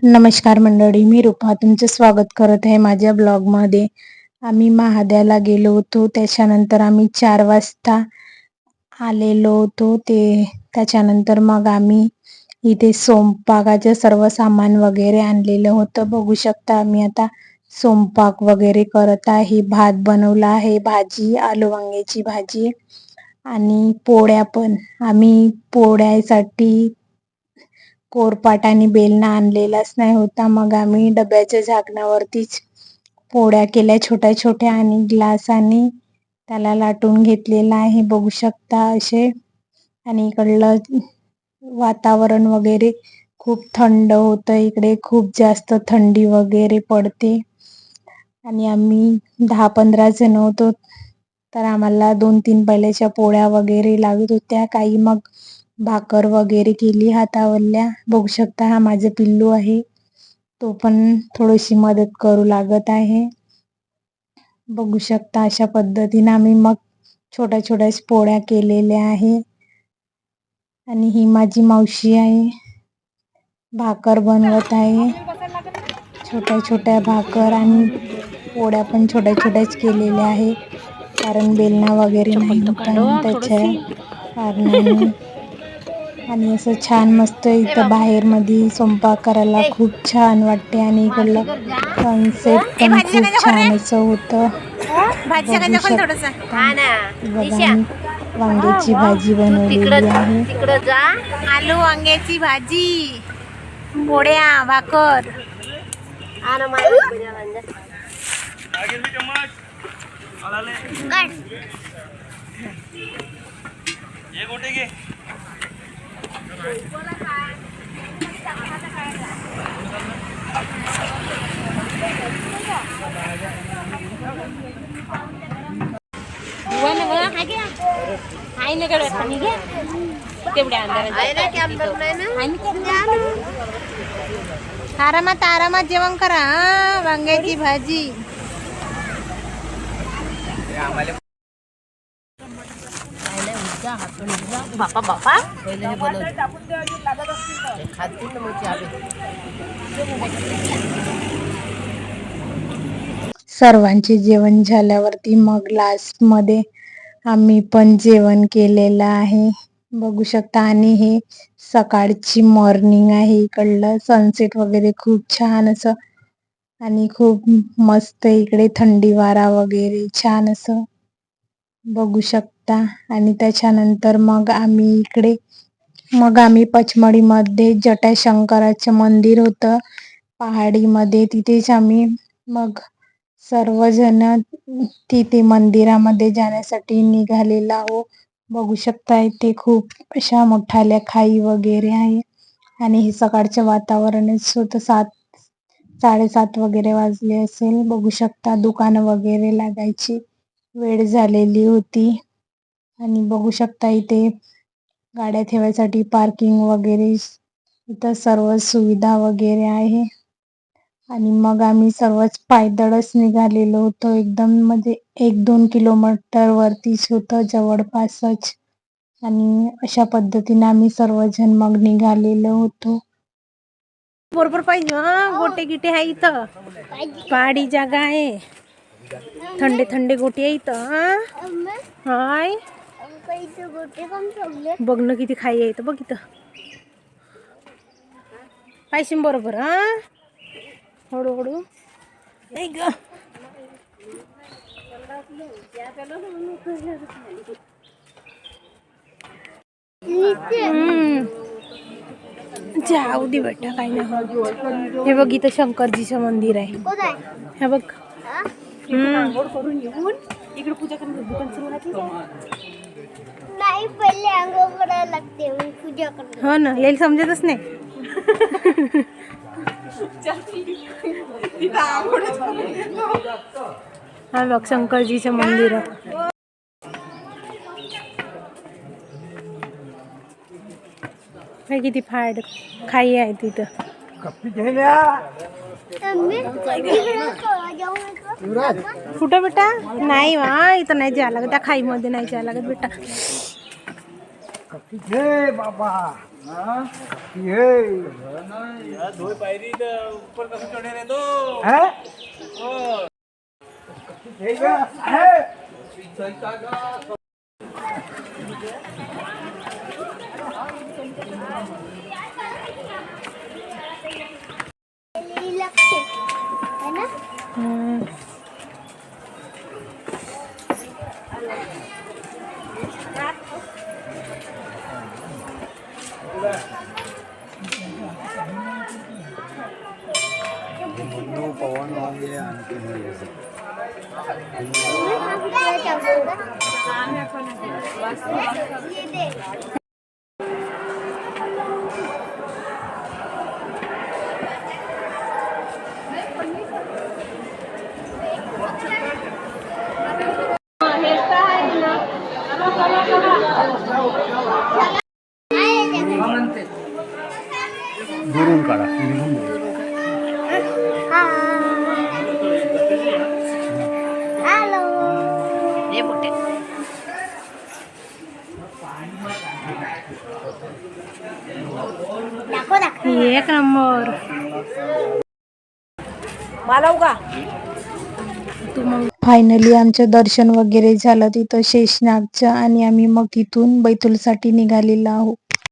नमस्कार मंडळी, मी रूपा तुमचं स्वागत करत आहे माझ्या ब्लॉगमध्ये. आम्ही महाद्याला गेलो होतो. त्याच्यानंतर आम्ही 4 वाजता आलेलो होतो. त्याच्यानंतर मग आम्ही इथे स्वयंपाकाचं सर्व सामान वगैरे आणलेलं होतं. बघू शकता आम्ही आता स्वयंपाक वगैरे करत आहे. भात बनवला आहे, भाजी आलू वांग्याची भाजी आणि पोळ्या पण. आम्ही पोळ्यासाठी कोरपाट आणि बेलणा आणलेलाच नाही होता. मग आम्ही डब्याच्या झाकणावरतीच पोळ्या केल्या छोट्या छोट्या आणि ग्लासाने त्याला लाटून घेतलेला आहे. बघू शकता असे. आणि इकडलं वातावरण वगैरे खूप थंड होतं. इकडे खूप जास्त थंडी वगैरे पडते. आणि आम्ही 10-15 जण होतो. तर आम्हाला 2-3 पहिल्याच्या पोळ्या वगैरे लागत होत्या. काही मग भाकर वगैरे केली हातावरल्या. बघू शकता हा माझं पिल्लू आहे. तो पण थोडीशी मदत करू लागत आहे. बघू शकता अशा पद्धतीने आम्ही मग छोट्या छोट्या पोळ्या केलेल्या आहे. आणि ही माझी मावशी आहे, भाकर बनवत आहे. छोट्या छोट्या भाकर आणि पोळ्या पण छोट्या छोट्याच केलेल्या आहे. कारण बेलणा वगैरे नाही होता त्याच्या कारणाने. आणि असं छान मस्त इथं बाहेर मध्ये स्वयंपाक करायला खूप छान वाटते. आणि इकडलं सनसेट पण खूप छान असं होतं. बघू शकता. बघा मी वांग्याची भाजी बनवलेली आहे. आलू वांग्याची भाजी, पोळ्या, भाकर. आरामात आरामात जेवण करा. वांग्याची भाजी. बापा बापा पहिले हे बनवते खातील ना मग आवे. सर्वांचे जेवण झाल्यावरती मग लास्ट मध्ये आम्ही पण जेवण केलेलं आहे. बघू शकता. आणि हे सकाळची मॉर्निंग आहे. इकडलं सनसेट वगैरे खूप छान असं. आणि खूप मस्त इकडे थंडी वारा वगैरे छान असं बघू शकता. आणि त्याच्यानंतर मग आम्ही पचमडीमध्ये जटाशंकराचं मंदिर होतं पहाडीमध्ये. तिथेच आम्ही मग सर्वजण तिथे मंदिरामध्ये जाण्यासाठी निघालेला आहो. बघू शकता इथे खूप अशा मोठाल्या खाई वगैरे आहे. आणि हे सकाळचं वातावरणच होतं. 7-7:30 वगैरे वाजले असेल. बघू शकता दुकानं वगैरे लागायची वेळ झालेली होती. आणि बघू शकता इथे गाड्या ठेवायसाठी पार्किंग वगैरे इथं सर्व सुविधा वगैरे आहे. आणि मग आम्ही सर्वच पायदळच निघालेलो होतो. एकदम म्हणजे 1-2 किलोमीटर वरतीच होतं जवळपासच. आणि अशा पद्धतीने आम्ही सर्वजण मग निघालेलो होतो. बरोबर पाहिजे. गोटे गिटे आहे इथं. पहाडी जागा आहे. थंडे थंडे गोटे आहे इथं. हाय बघ ना किती खाई आहे इथं. बघ इथं पाहिजे बरोबर. हळूहळू नाही ग. जाऊ दे बेटा काही नाही. हे बघ इथं शंकरजीचं मंदिर आहे. हे बघ. करून येऊन इकडे पूजा करून दुकान सुरू नाही. पहिले अंघोळ करायला लागते पूजा करून. हो ना, यायला समजतच नाही. हा बघ शंकरजीचं मंदिर आहे. किती फाड खाई आहे तिथं. कुठं बेटा नाही वा इथं नाही जायला लागत. त्या खाईमध्ये नाही जायला लागत बेटा. हे बाबा हे दो पायरी ऊपर कसं चढे रे तो हैं? हे का? हे? है ना? पवन होंगे आणखी ये देख दुरून काढा निघून जाईल. हॅलो दाखव दाखव एक नंबर. मला उगा फायनली आमचं दर्शन वगैरे झालं तिथं शेषनागचं आणि आम्ही मग तिथून बैतूलसाठी निघालेलो आहोत.